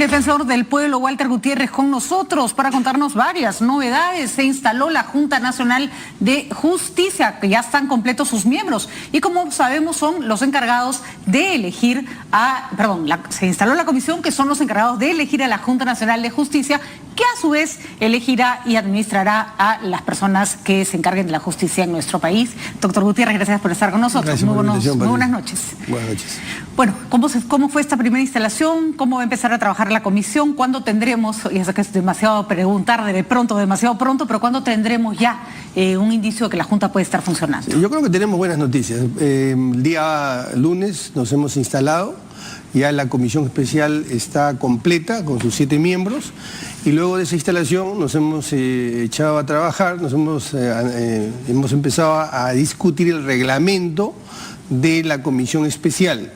defensor del pueblo, Walter Gutiérrez, con nosotros para contarnos varias novedades. Se instaló la Junta Nacional de Justicia, que ya están completos sus miembros. Y como sabemos, son los encargados de elegir se instaló la comisión, que son los encargados de elegir a la Junta Nacional de Justicia, que a su vez elegirá y administrará a las personas que se encarguen de la justicia en nuestro país. Doctor Gutiérrez, gracias por estar con nosotros. Muy buenas noches. Buenas noches. Bueno, ¿cómo fue esta primera instalación? ¿Cómo va a empezar a trabajar la comisión? ¿Cuándo tendremos, ya sé que es demasiado preguntar demasiado pronto, pero cuándo tendremos ya un indicio de que la Junta puede estar funcionando? Yo creo que tenemos buenas noticias. El día lunes nos hemos instalado, ya la comisión especial está completa con sus 7 miembros y luego de esa instalación nos hemos echado a trabajar, hemos empezado a discutir el reglamento de la comisión especial.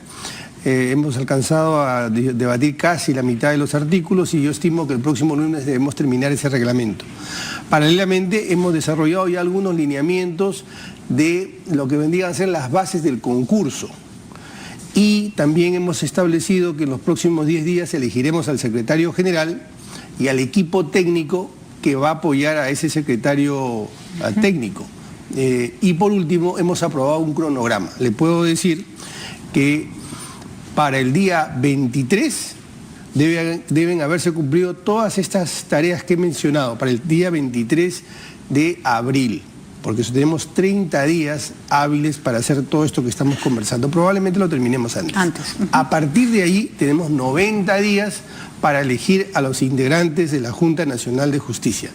Hemos alcanzado a debatir casi la mitad de los artículos y yo estimo que el próximo lunes debemos terminar ese reglamento. Paralelamente hemos desarrollado ya algunos lineamientos de lo que vendrían a ser las bases del concurso. Y también hemos establecido que en los próximos 10 días elegiremos al secretario general y al equipo técnico que va a apoyar a ese secretario técnico. Y por último hemos aprobado un cronograma. Le puedo decir que para el día 23 deben haberse cumplido todas estas tareas que he mencionado, para el día 23 de abril, porque tenemos 30 días hábiles para hacer todo esto que estamos conversando. Probablemente lo terminemos antes. A partir de ahí tenemos 90 días para elegir a los integrantes de la Junta Nacional de Justicia.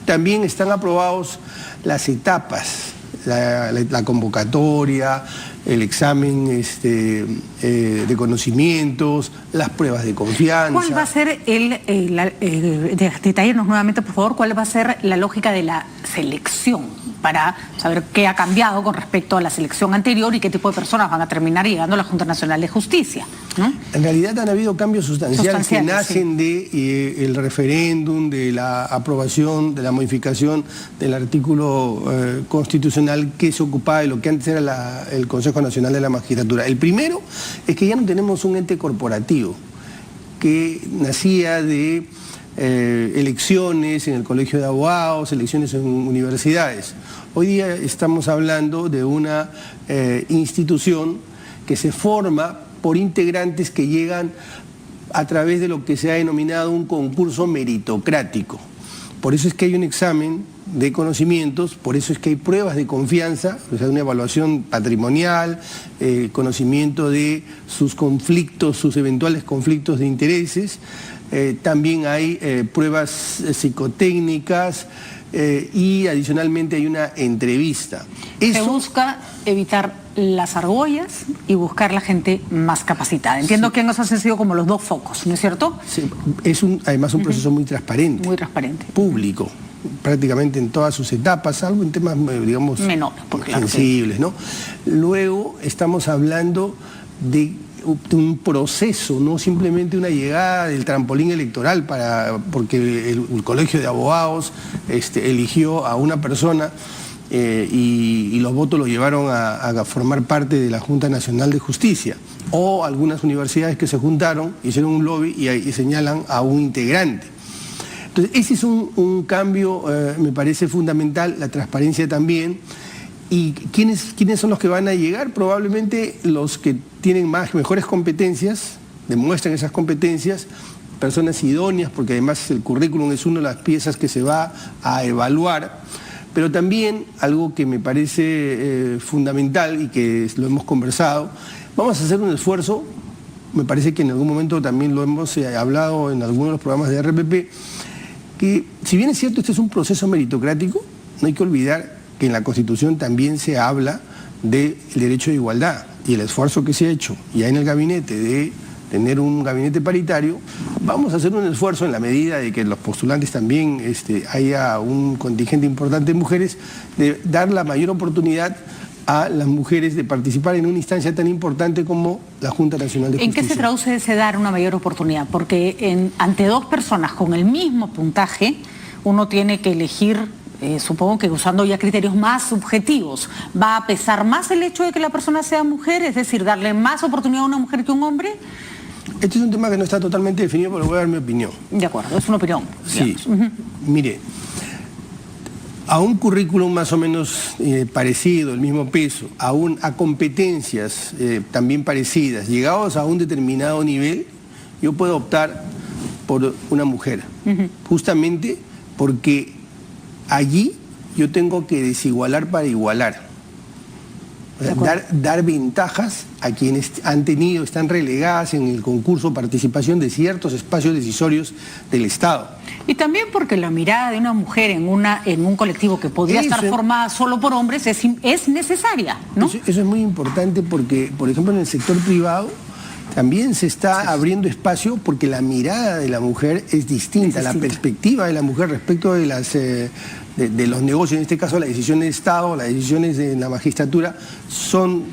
También están aprobados las etapas, la convocatoria, el examen de conocimientos, las pruebas de confianza. ¿Cuál va a ser detallarnos nuevamente, por favor, cuál va a ser la lógica de la selección para saber qué ha cambiado con respecto a la selección anterior y qué tipo de personas van a terminar llegando a la Junta Nacional de Justicia, ¿no? En realidad han habido cambios sustanciales que nacen del referéndum, de la aprobación, de la modificación del artículo constitucional que se ocupaba de lo que antes era el Consejo Nacional de la Magistratura. El primero es que ya no tenemos un ente corporativo que nacía de elecciones en el Colegio de Abogados, elecciones en universidades. Hoy día estamos hablando de una institución que se forma por integrantes que llegan a través de lo que se ha denominado un concurso meritocrático. Por eso es que hay un examen de conocimientos, por eso es que hay pruebas de confianza, o sea, una evaluación patrimonial, conocimiento de sus conflictos, sus eventuales conflictos de intereses. También hay pruebas psicotécnicas y adicionalmente hay una entrevista. Se busca evitar las argollas y buscar la gente más capacitada. Entiendo que esos han sido como los dos focos, ¿no es cierto? Sí, es además un proceso muy transparente. Muy transparente. Público, prácticamente en todas sus etapas, salvo en temas, digamos, menores, sensibles, ¿no? Luego estamos hablando de un proceso, no simplemente una llegada del trampolín electoral porque el Colegio de Abogados eligió a una persona y los votos lo llevaron a formar parte de la Junta Nacional de Justicia, o algunas universidades que se juntaron, hicieron un lobby y señalan a un integrante. Entonces ese es un cambio, me parece fundamental, la transparencia también. ¿Y quiénes son los que van a llegar? Probablemente los que tienen mejores competencias, demuestran esas competencias, personas idóneas, porque además el currículum es una de las piezas que se va a evaluar, pero también algo que me parece fundamental y que lo hemos conversado, vamos a hacer un esfuerzo, me parece que en algún momento también lo hemos hablado en algunos de los programas de RPP, que si bien es cierto, este es un proceso meritocrático, no hay que olvidar que en la Constitución también se habla del derecho de igualdad y el esfuerzo que se ha hecho ya en el gabinete de tener un gabinete paritario. Vamos a hacer un esfuerzo en la medida de que los postulantes también haya un contingente importante de mujeres, de dar la mayor oportunidad a las mujeres de participar en una instancia tan importante como la Junta Nacional de Justicia. ¿En qué se traduce ese dar una mayor oportunidad? Porque ante dos personas con el mismo puntaje, uno tiene que elegir, supongo que usando ya criterios más subjetivos. ¿Va a pesar más el hecho de que la persona sea mujer? Es decir, darle más oportunidad a una mujer que a un hombre. Este es un tema que no está totalmente definido, pero voy a dar mi opinión. De acuerdo, es una opinión. Sí, mire, a un currículum más o menos parecido, el mismo peso, a competencias también parecidas, llegados a un determinado nivel, yo puedo optar por una mujer, justamente porque allí yo tengo que desigualar para igualar. Dar ventajas a quienes están relegadas en el concurso participación de ciertos espacios decisorios del Estado. Y también porque la mirada de una mujer en un colectivo que podría estar formada solo por hombres es necesaria, ¿no? Eso es muy importante porque, por ejemplo, en el sector privado también se está abriendo espacio porque la mirada de la mujer es distinta, la perspectiva de la mujer respecto de de los negocios, en este caso las decisiones de Estado, las decisiones de la magistratura, son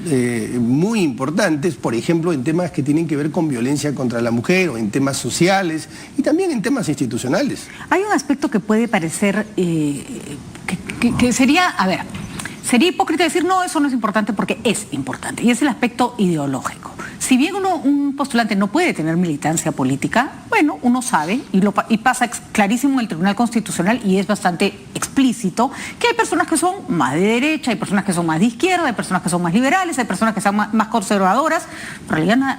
muy importantes, por ejemplo, en temas que tienen que ver con violencia contra la mujer o en temas sociales y también en temas institucionales. Hay un aspecto que puede parecer que sería, a ver, sería hipócrita decir no, eso no es importante porque es importante, y es el aspecto ideológico. Si bien un postulante no puede tener militancia política, bueno, uno sabe, y pasa clarísimo en el Tribunal Constitucional, y es bastante explícito, que hay personas que son más de derecha, hay personas que son más de izquierda, hay personas que son más liberales, hay personas que son más conservadoras. En realidad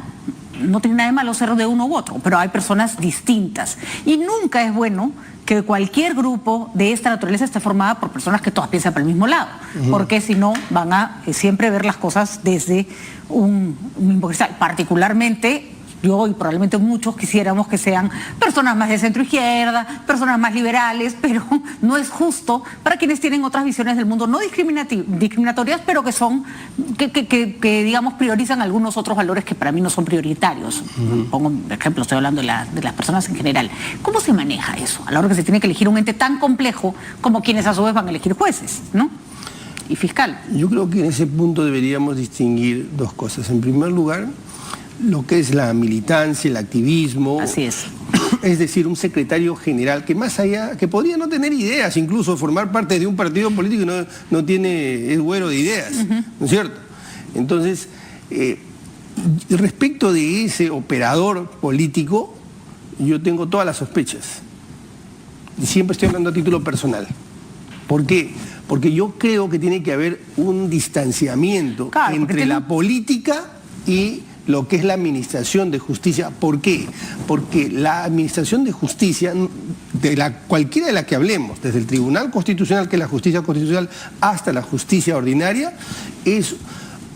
no tiene nada de malo ser de uno u otro, pero hay personas distintas. Y nunca es bueno que cualquier grupo de esta naturaleza esté formada por personas que todas piensan para el mismo lado, porque si no van a siempre ver las cosas desde un mismo cristal. Particularmente yo y probablemente muchos quisiéramos que sean personas más de centro izquierda, personas más liberales, pero no es justo para quienes tienen otras visiones del mundo no discriminatorias, pero que son que digamos priorizan algunos otros valores que para mí no son prioritarios. Pongo un ejemplo, estoy hablando de las personas en general. ¿Cómo se maneja eso a la hora que se tiene que elegir un ente tan complejo como quienes a su vez van a elegir jueces, ¿no? Y fiscal? Yo creo que en ese punto deberíamos distinguir dos cosas. En primer lugar, lo que es la militancia, el activismo. Así es. Es decir, un secretario general que más allá, que podría no tener ideas, incluso formar parte de un partido político y no tiene, es güero de ideas, ¿no es cierto? Entonces, respecto de ese operador político, yo tengo todas las sospechas. Y siempre estoy hablando a título personal. ¿Por qué? Porque yo creo que tiene que haber un distanciamiento entre la política y lo que es la administración de justicia. ¿Por qué? Porque la administración de justicia, cualquiera de la que hablemos, desde el Tribunal Constitucional, que es la justicia constitucional, hasta la justicia ordinaria, es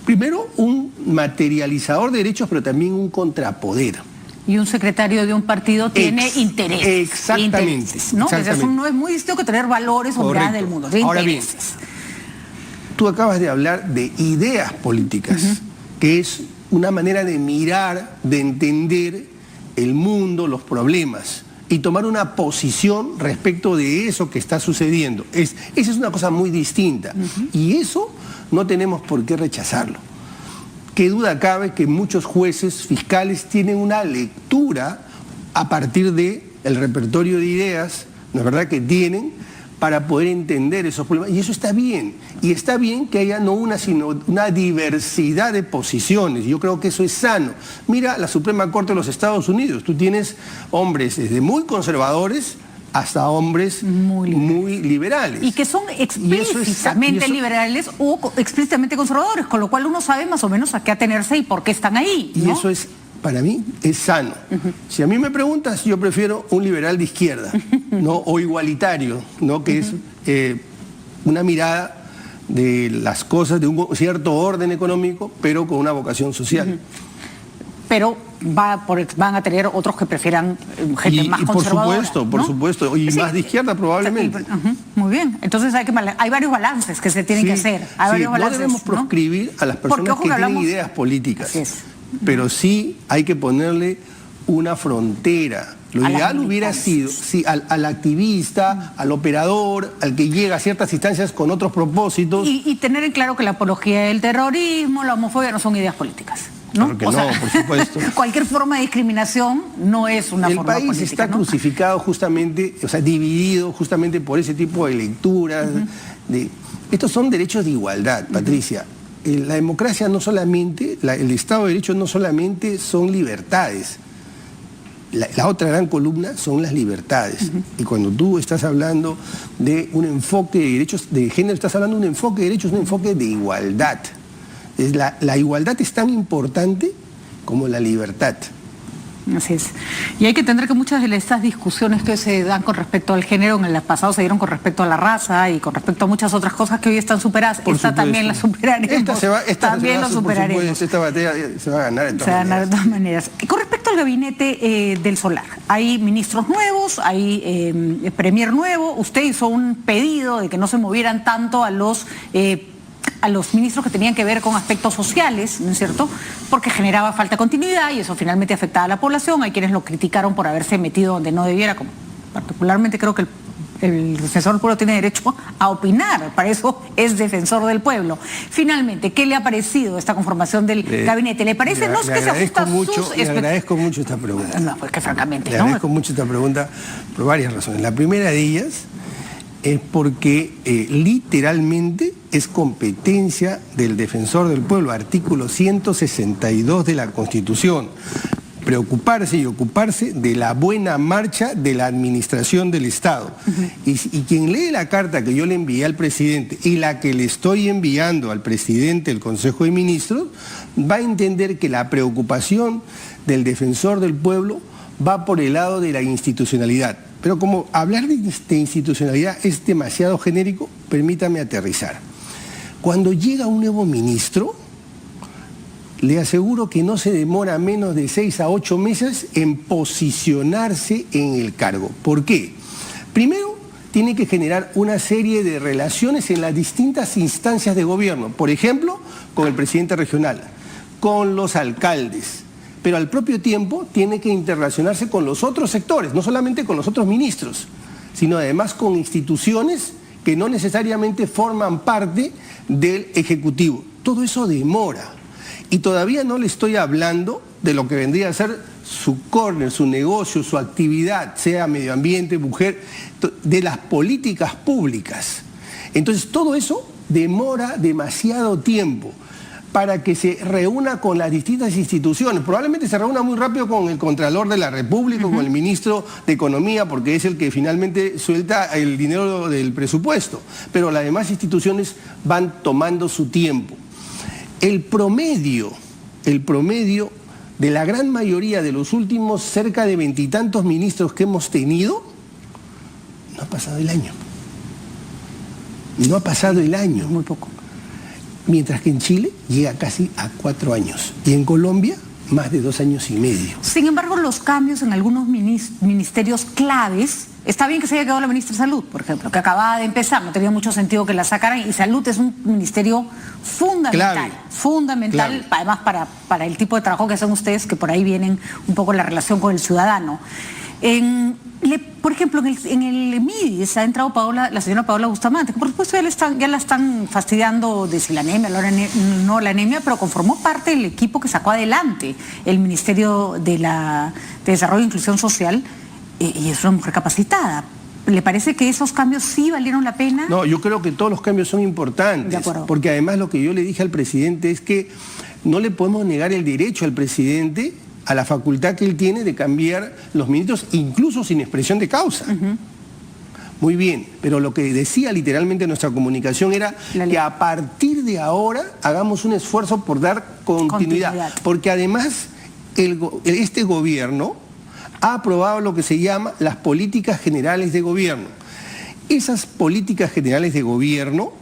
primero un materializador de derechos, pero también un contrapoder. Y un secretario de un partido tiene intereses. Exactamente. Intereses, ¿no? Eso no es muy distinto que tener valores o miradas del mundo. Ahora bien, tú acabas de hablar de ideas políticas, que es una manera de mirar, de entender el mundo, los problemas y tomar una posición respecto de eso que está sucediendo. Esa es una cosa muy distinta y eso no tenemos por qué rechazarlo. Qué duda cabe que muchos jueces fiscales tienen una lectura a partir del repertorio de ideas, ¿no es verdad?, que tienen para poder entender esos problemas. Y eso está bien. Y está bien que haya no una, sino una diversidad de posiciones. Yo creo que eso es sano. Mira la Suprema Corte de los Estados Unidos. Tú tienes hombres desde muy conservadores hasta hombres muy liberales. Y que son explícitamente liberales o explícitamente conservadores, con lo cual uno sabe más o menos a qué atenerse y por qué están ahí, ¿no? Y eso es, para mí, es sano. Si a mí me preguntas, yo prefiero un liberal de izquierda, ¿no? O igualitario, ¿no? Que es una mirada de las cosas, de un cierto orden económico, pero con una vocación social. Pero van a tener otros que prefieran gente más conservadora. Por supuesto, y más de izquierda probablemente. Muy bien, entonces hay varios balances que se tienen que hacer. No debemos proscribir a las personas que tienen ideas políticas, pero sí hay que ponerle una frontera. Lo ideal hubiera sido, al activista, al operador, al que llega a ciertas instancias con otros propósitos. Y tener en claro que la apología del terrorismo, la homofobia no son ideas políticas, ¿no? Claro que por supuesto. Cualquier forma de discriminación no es una forma política. El país está crucificado justamente, dividido justamente por ese tipo de lecturas. Estos son derechos de igualdad, Patricia. La democracia no solamente, el Estado de Derecho no solamente son libertades, la otra gran columna son las libertades. Y cuando tú estás hablando de un enfoque de derechos de género, estás hablando de un enfoque de derechos, un enfoque de igualdad. La igualdad es tan importante como la libertad. Así es. Y hay que entender que muchas de estas discusiones que se dan con respecto al género en el pasado se dieron con respecto a la raza y con respecto a muchas otras cosas que hoy están superadas. Esta también la superaremos. También lo superaremos. Esta batalla se va a ganar de todas maneras. Con respecto al gabinete del Solar, hay ministros nuevos, hay premier nuevo. Usted hizo un pedido de que no se movieran tanto a los ministros que tenían que ver con aspectos sociales, ¿no es cierto? Porque generaba falta de continuidad y eso finalmente afectaba a la población. Hay quienes lo criticaron por haberse metido donde no debiera, como particularmente creo que el defensor del pueblo tiene derecho a opinar, para eso es defensor del pueblo. Finalmente, ¿qué le ha parecido esta conformación del gabinete? ¿Le parece no es que se ajusta a sus... Le agradezco mucho esta pregunta. No, pues que francamente, Le agradezco mucho esta pregunta por varias razones. La primera de ellas es porque literalmente es competencia del defensor del pueblo, artículo 162 de la Constitución, preocuparse y ocuparse de la buena marcha de la administración del Estado. Y quien lee la carta que yo le envié al presidente y la que le estoy enviando al presidente del Consejo de Ministros, va a entender que la preocupación del defensor del pueblo va por el lado de la institucionalidad. Pero como hablar de institucionalidad es demasiado genérico, permítame aterrizar. Cuando llega un nuevo ministro, le aseguro que no se demora menos de 6 a 8 meses en posicionarse en el cargo. ¿Por qué? Primero, tiene que generar una serie de relaciones en las distintas instancias de gobierno. Por ejemplo, con el presidente regional, con los alcaldes. Pero al propio tiempo tiene que interrelacionarse con los otros sectores, no solamente con los otros ministros, sino además con instituciones que no necesariamente forman parte del Ejecutivo. Todo eso demora. Y todavía no le estoy hablando de lo que vendría a ser su corner, su negocio, su actividad, sea medio ambiente, mujer, de las políticas públicas. Entonces todo eso demora demasiado tiempo para que se reúna con las distintas instituciones. Probablemente se reúna muy rápido con el Contralor de la República, con el Ministro de Economía, porque es el que finalmente suelta el dinero del presupuesto. Pero las demás instituciones van tomando su tiempo. El promedio de la gran mayoría de los últimos cerca de 20 y tantos ministros que hemos tenido, no ha pasado el año. No ha pasado el año. Muy poco. Mientras que en Chile llega casi a 4 años y en Colombia más de 2 años y medio. Sin embargo, los cambios en algunos ministerios claves, está bien que se haya quedado la ministra de Salud, por ejemplo, que acababa de empezar, no tenía mucho sentido que la sacaran, y Salud es un ministerio fundamental, fundamental, además para el tipo de trabajo que hacen ustedes, que por ahí vienen un poco la relación con el ciudadano. Por ejemplo, en el MIDIS ha entrado la señora Paola Bustamante, que por supuesto ya la están fastidiando de si la anemia, no la anemia, pero conformó parte del equipo que sacó adelante el Ministerio de Desarrollo e Inclusión Social, y es una mujer capacitada. ¿Le parece que esos cambios sí valieron la pena? No, yo creo que todos los cambios son importantes, porque además lo que yo le dije al presidente es que no le podemos negar el derecho al presidente a la facultad que él tiene de cambiar los ministros, incluso sin expresión de causa. Muy bien, pero lo que decía literalmente nuestra comunicación era que a partir de ahora hagamos un esfuerzo por dar continuidad. Porque además este gobierno ha aprobado lo que se llama las políticas generales de gobierno. Esas políticas generales de gobierno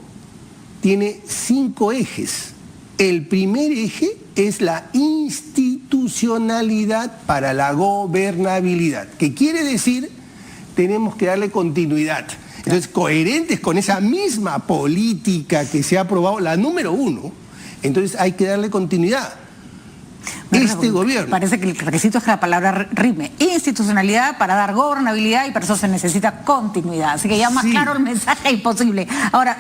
tiene 5 ejes. El primer eje es la institucionalidad para la gobernabilidad, que quiere decir tenemos que darle continuidad. Entonces, coherentes con esa misma política que se ha aprobado, la número 1, entonces hay que darle continuidad. Gobierno. Parece que el requisito es que la palabra rime. Institucionalidad para dar gobernabilidad, y para eso se necesita continuidad. Así que ya más claro el mensaje imposible. Ahora,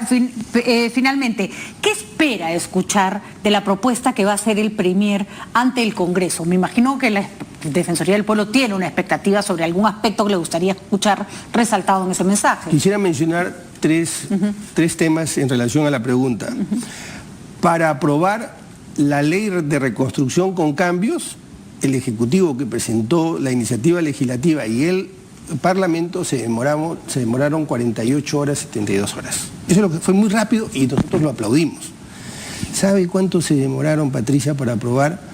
finalmente, ¿qué espera escuchar de la propuesta que va a hacer el premier ante el Congreso? Me imagino que la Defensoría del Pueblo tiene una expectativa sobre algún aspecto que le gustaría escuchar resaltado en ese mensaje. Quisiera mencionar tres temas en relación a la pregunta. Para aprobar la ley de reconstrucción con cambios, el Ejecutivo que presentó la iniciativa legislativa y el Parlamento se demoraron 48 horas, 72 horas. Eso es lo que fue muy rápido y nosotros lo aplaudimos. ¿Sabe cuánto se demoraron, Patricia, para aprobar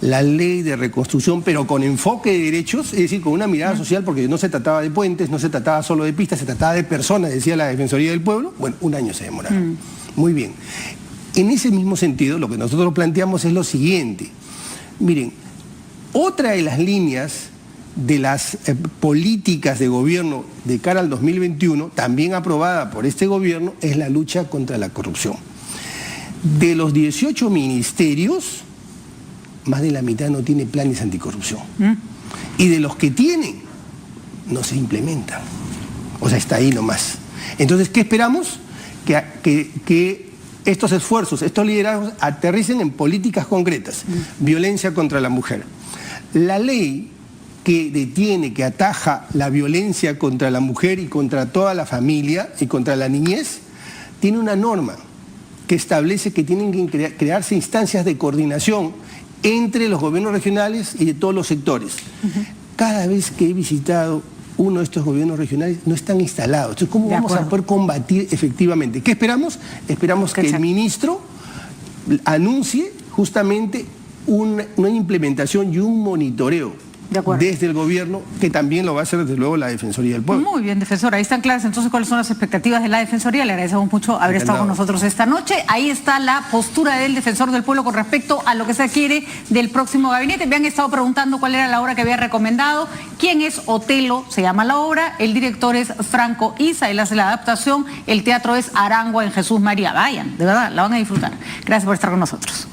la ley de reconstrucción, pero con enfoque de derechos, es decir, con una mirada social, porque no se trataba de puentes, no se trataba solo de pistas, se trataba de personas, decía la Defensoría del Pueblo? Bueno, un año se demoraron. Muy bien. En ese mismo sentido, lo que nosotros planteamos es lo siguiente. Miren, otra de las líneas de las políticas de gobierno de cara al 2021, también aprobada por este gobierno, es la lucha contra la corrupción. De los 18 ministerios, más de la mitad no tiene planes anticorrupción. Y de los que tienen, no se implementan. O sea, está ahí nomás. Entonces, ¿qué esperamos? Que estos esfuerzos, estos liderazgos aterricen en políticas concretas. Violencia contra la mujer. La ley que detiene, que ataja la violencia contra la mujer y contra toda la familia y contra la niñez, tiene una norma que establece que tienen que crearse instancias de coordinación entre los gobiernos regionales y de todos los sectores. Cada vez que he visitado uno de estos gobiernos regionales, no están instalados. Entonces, ¿cómo vamos a poder combatir efectivamente? ¿Qué esperamos? Esperamos que el ministro anuncie justamente una implementación y un monitoreo desde el gobierno, que también lo va a hacer desde luego la Defensoría del Pueblo. Muy bien, defensora. Ahí están claras entonces cuáles son las expectativas de la Defensoría. Le agradecemos mucho haber estado con nosotros esta noche. Ahí está la postura del Defensor del Pueblo con respecto a lo que se quiere del próximo gabinete. Me han estado preguntando cuál era la obra que había recomendado. ¿Quién es Otelo? Se llama la obra. El director es Franco Isa. Él hace la adaptación. El teatro es Arangua en Jesús María. Vayan, de verdad, la van a disfrutar. Gracias por estar con nosotros.